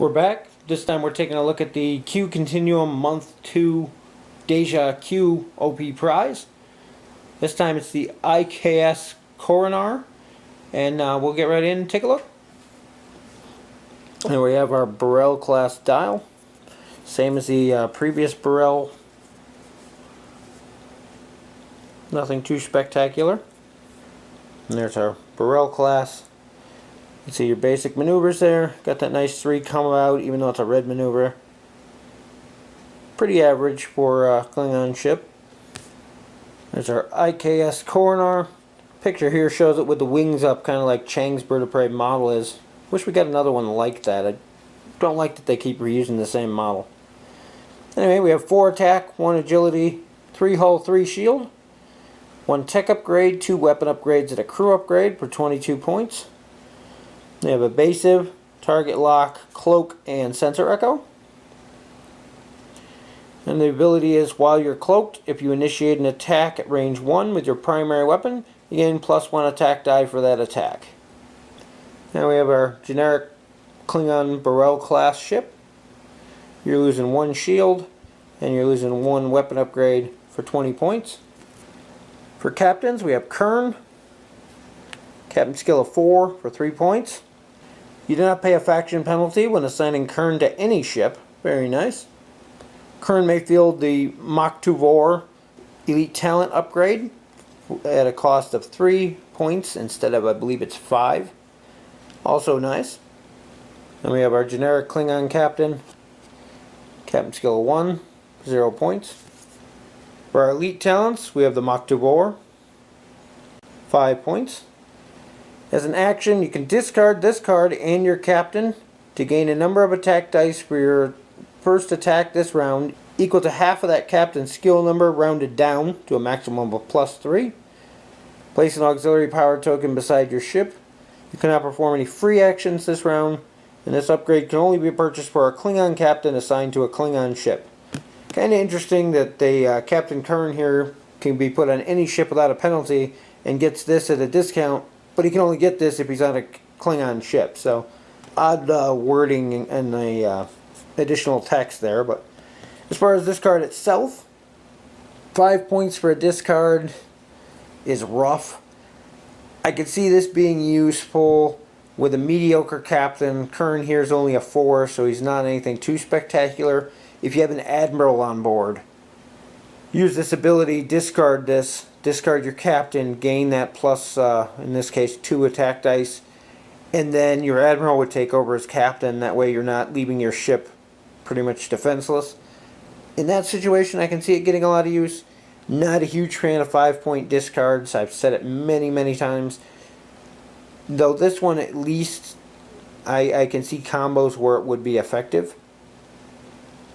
We're back. This time we're taking a look at the Q-Continuum Month 2 Deja Q OP prize. This time it's the IKS Korinar, and we'll get right in and take a look. And we have our Burrell class dial, same as the previous Burrell. Nothing too spectacular. And there's our Burrell class. You can see your basic maneuvers there. Got that nice 3 come out, even though it's a red maneuver. Pretty average for a Klingon ship. There's our I.K.S. Korinar. Picture here shows it with the wings up, kind of like Chang's Bird-of-Prey model is. Wish we got another one like that. I don't like that they keep reusing the same model. Anyway, we have 4 attack, 1 agility, 3 hull, 3 shield, 1 tech upgrade, 2 weapon upgrades, and a crew upgrade for 22 points. We have evasive, target lock, cloak, and sensor echo. And the ability is, while you're cloaked, if you initiate an attack at range 1 with your primary weapon, you gain +1 attack die for that attack. Now we have our generic Klingon Burrell class ship. You're losing 1 shield, and you're losing 1 weapon upgrade for 20 points. For captains, we have Kern. Captain skill of 4 for 3 points. You do not pay a faction penalty when assigning Kern to any ship. Very nice. Kern may field the Mach-Tuvor Elite Talent upgrade at a cost of 3 points instead of, I believe it's 5. Also nice. Then we have our generic Klingon captain. Captain skill of 1, 0 points. For our elite talents, we have the Mach-Tuvor, 5 points. As an action, you can discard this card and your captain to gain a number of attack dice for your first attack this round equal to half of that captain's skill number rounded down to a maximum of +3. Place an auxiliary power token beside your ship. You cannot perform any free actions this round, and this upgrade can only be purchased for a Klingon captain assigned to a Klingon ship. Kind of interesting that the Captain Kern here can be put on any ship without a penalty and gets this at a discount, but he can only get this if he's on a Klingon ship. So odd wording and the additional text there. But as far as this card itself, 5 points for a discard is rough. I could see this being useful with a mediocre captain. Kern here is only a 4, so he's not anything too spectacular. If you have an admiral on board, use this ability, discard this, discard your captain, gain that plus, in this case, 2 attack dice, and then your admiral would take over as captain. That way you're not leaving your ship pretty much defenseless. In that situation, I can see it getting a lot of use. Not a huge fan of 5-point discards. I've said it many times. Though this one, at least, I can see combos where it would be effective.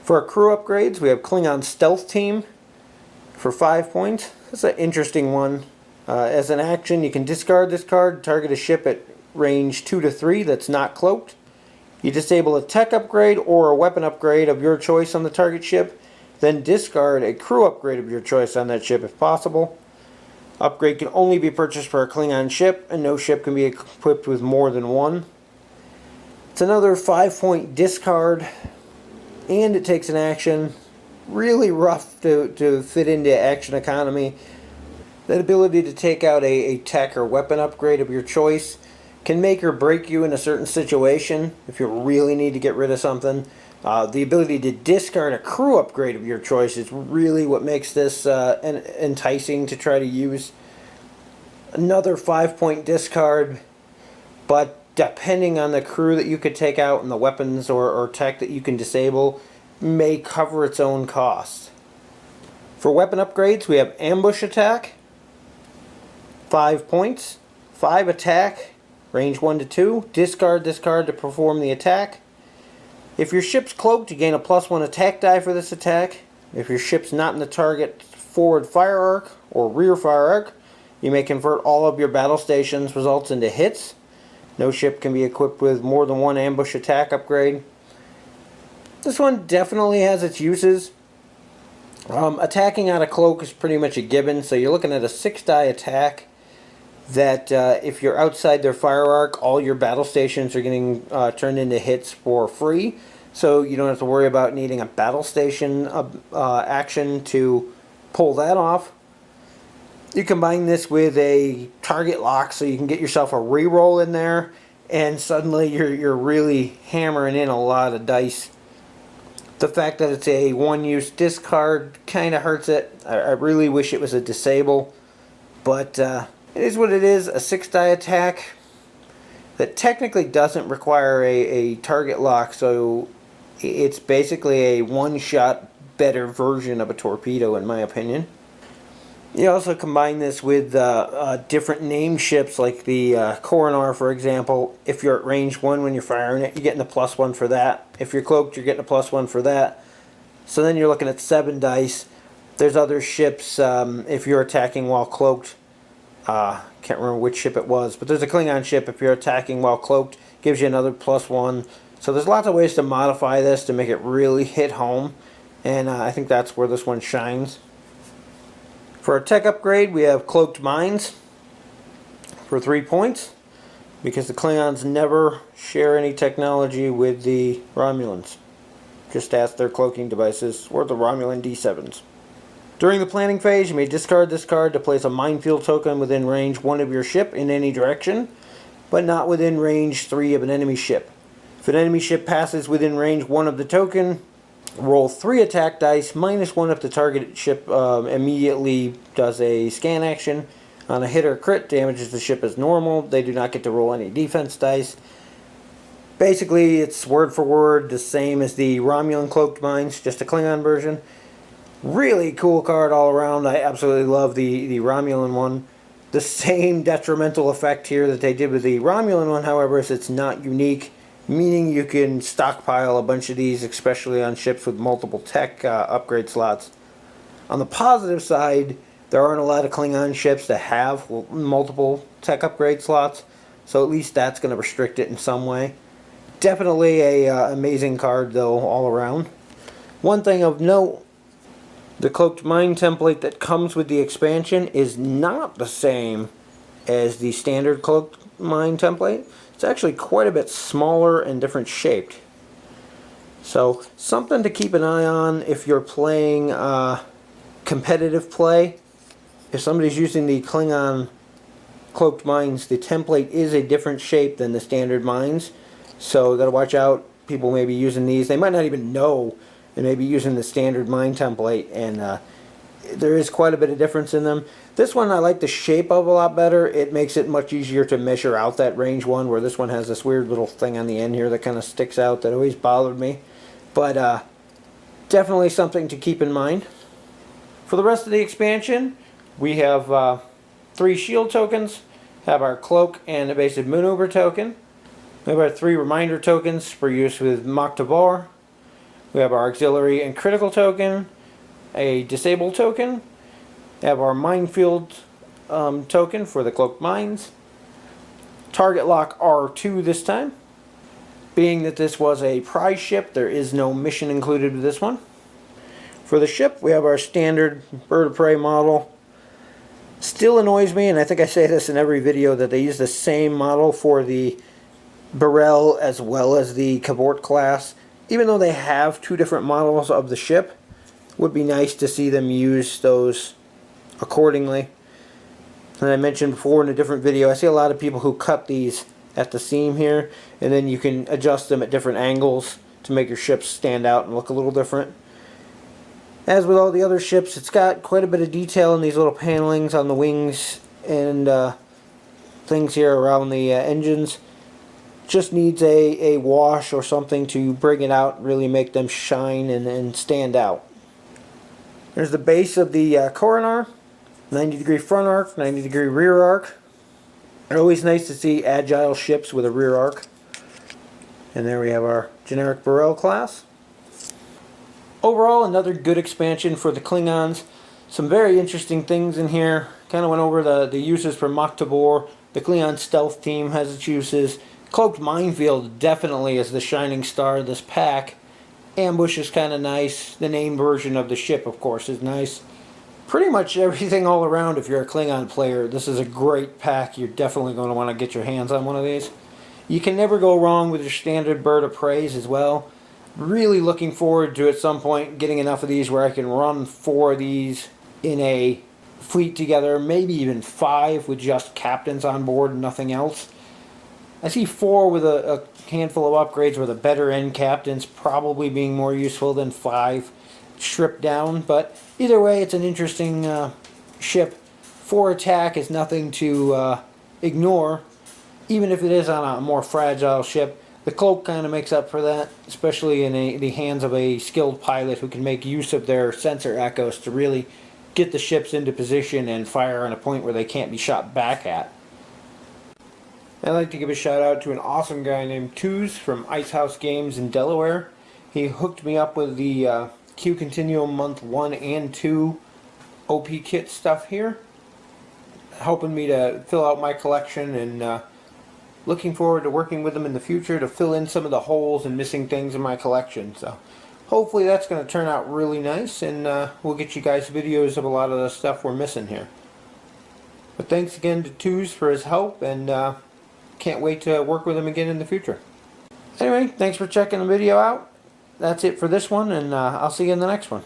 For our crew upgrades, we have Klingon Stealth Team for 5 points. That's an interesting one. As an action, you can discard this card, target a ship at range 2 to 3 that's not cloaked. You disable a tech upgrade or a weapon upgrade of your choice on the target ship, then discard a crew upgrade of your choice on that ship if possible. Upgrade can only be purchased for a Klingon ship, and no ship can be equipped with more than 1. It's another 5-point discard, and it takes an action. Really rough to fit into action economy. That ability to take out a tech or weapon upgrade of your choice can make or break you in a certain situation if you really need to get rid of something. The ability to discard a crew upgrade of your choice is really what makes this enticing to try to use. Another 5-point discard, but depending on the crew that you could take out and the weapons or tech that you can disable, may cover its own cost. For weapon upgrades, we have Ambush Attack, 5 points, 5 attack, range 1 to 2. Discard this card to perform the attack. If your ship's cloaked, you gain a +1 attack die for this attack. If your ship's not in the target forward fire arc or rear fire arc, you may convert all of your battle stations results into hits. No ship can be equipped with more than 1 ambush attack upgrade. This one definitely has its uses. Attacking out of cloak is pretty much a given, so you're looking at a 6 die attack. that if you're outside their fire arc, all your battle stations are getting turned into hits for free. So you don't have to worry about needing a battle station action to pull that off. You combine this with a target lock so you can get yourself a reroll in there, and suddenly you're really hammering in a lot of dice. The fact that it's a one-use discard kind of hurts it. I really wish it was a disable, but it is what it is. A 6-die attack that technically doesn't require a target lock, so it's basically a one-shot better version of a torpedo in my opinion. You also combine this with different name ships like the Korinar, for example. If you're at range 1 when you're firing it, you're getting a +1 for that. If you're cloaked, you're getting a +1 for that. So then you're looking at 7 dice. There's other ships, if you're attacking while cloaked. Can't remember which ship it was, but there's a Klingon ship, if you're attacking while cloaked, gives you another +1. So there's lots of ways to modify this to make it really hit home, and I think that's where this one shines. For a tech upgrade, we have cloaked mines for 3 points, because the Klingons never share any technology with the Romulans. Just ask their cloaking devices or the Romulan D7s. During the planning phase, you may discard this card to place a minefield token within range 1 of your ship in any direction, but not within range 3 of an enemy ship. If an enemy ship passes within range 1 of the token, roll 3 attack dice, -1 if the targeted ship immediately does a scan action. On a hit or crit, damages the ship as normal. They do not get to roll any defense dice. Basically, it's word for word the same as the Romulan cloaked mines, just a Klingon version. Really cool card all around. I absolutely love the Romulan one. The same detrimental effect here that they did with the Romulan one, however, is it's not unique, meaning you can stockpile a bunch of these, especially on ships with multiple tech upgrade slots. On the positive side, there aren't a lot of Klingon ships that have multiple tech upgrade slots, so at least that's going to restrict it in some way. Definitely a amazing card, though, all around. One thing of note, the cloaked mine template that comes with the expansion is not the same as the standard cloaked mine template. It's actually quite a bit smaller and different shaped. So something to keep an eye on if you're playing competitive play. If somebody's using the Klingon cloaked mines, the template is a different shape than the standard mines. So gotta watch out. People may be using these. They might not even know they may be using the standard mine template, and there is quite a bit of difference in them. This one I like the shape of a lot better. It makes it much easier to measure out that range 1, where this one has this weird little thing on the end here that kind of sticks out that always bothered me. But definitely something to keep in mind. For the rest of the expansion, we have 3 shield tokens, have our cloak and evasive maneuver token. We have our 3 reminder tokens for use with Maktabar. We have our auxiliary and critical token, a disable token. We have our minefield token for the cloaked mines. Target lock R2 this time. Being that this was a prize ship, there is no mission included with this one. For the ship, we have our standard Bird-of-Prey model. Still annoys me, and I think I say this in every video, that they use the same model for the Burrell as well as the Cabort class. Even though they have 2 different models of the ship, it would be nice to see them use those accordingly. And I mentioned before in a different video, I see a lot of people who cut these at the seam here, and then you can adjust them at different angles to make your ships stand out and look a little different. As with all the other ships, it's got quite a bit of detail in these little panelings on the wings and things here around the engines. Just needs a wash or something to bring it out, really make them shine and stand out. There's the base of the Korinar, 90-degree front arc, 90-degree rear arc. Always nice to see agile ships with a rear arc. And there we have our generic Burrell class. Overall, another good expansion for the Klingons. Some very interesting things in here. Kind of went over the uses for Maktabor. The Klingon stealth team has its uses. Cloaked Minefield definitely is the shining star of this pack. Ambush is kind of nice. The name version of the ship, of course, is nice. pretty much everything all around. If you're a Klingon player, this is a great pack. You're definitely going to want to get your hands on one of these. You can never go wrong with your standard Bird-of-Preys as well. Really looking forward to at some point getting enough of these where I can run 4 of these in a fleet together, maybe even 5 with just captains on board and nothing else. I see 4 with a handful of upgrades with a better end captains probably being more useful than 5 stripped down, but either way it's an interesting ship. 4 attack is nothing to ignore, even if it is on a more fragile ship. The cloak kind of makes up for that, especially in the hands of a skilled pilot who can make use of their sensor echoes to really get the ships into position and fire on a point where they can't be shot back at. I'd like to give a shout out to an awesome guy named Twos from Ice House Games in Delaware. He hooked me up with the Q-Continuum month 1 and 2 OP kit stuff here, helping me to fill out my collection, and looking forward to working with him in the future to fill in some of the holes and missing things in my collection. So hopefully that's going to turn out really nice, and we'll get you guys videos of a lot of the stuff we're missing here. But thanks again to Twos for his help, and can't wait to work with him again in the future. Anyway, thanks for checking the video out. That's it for this one, and I'll see you in the next one.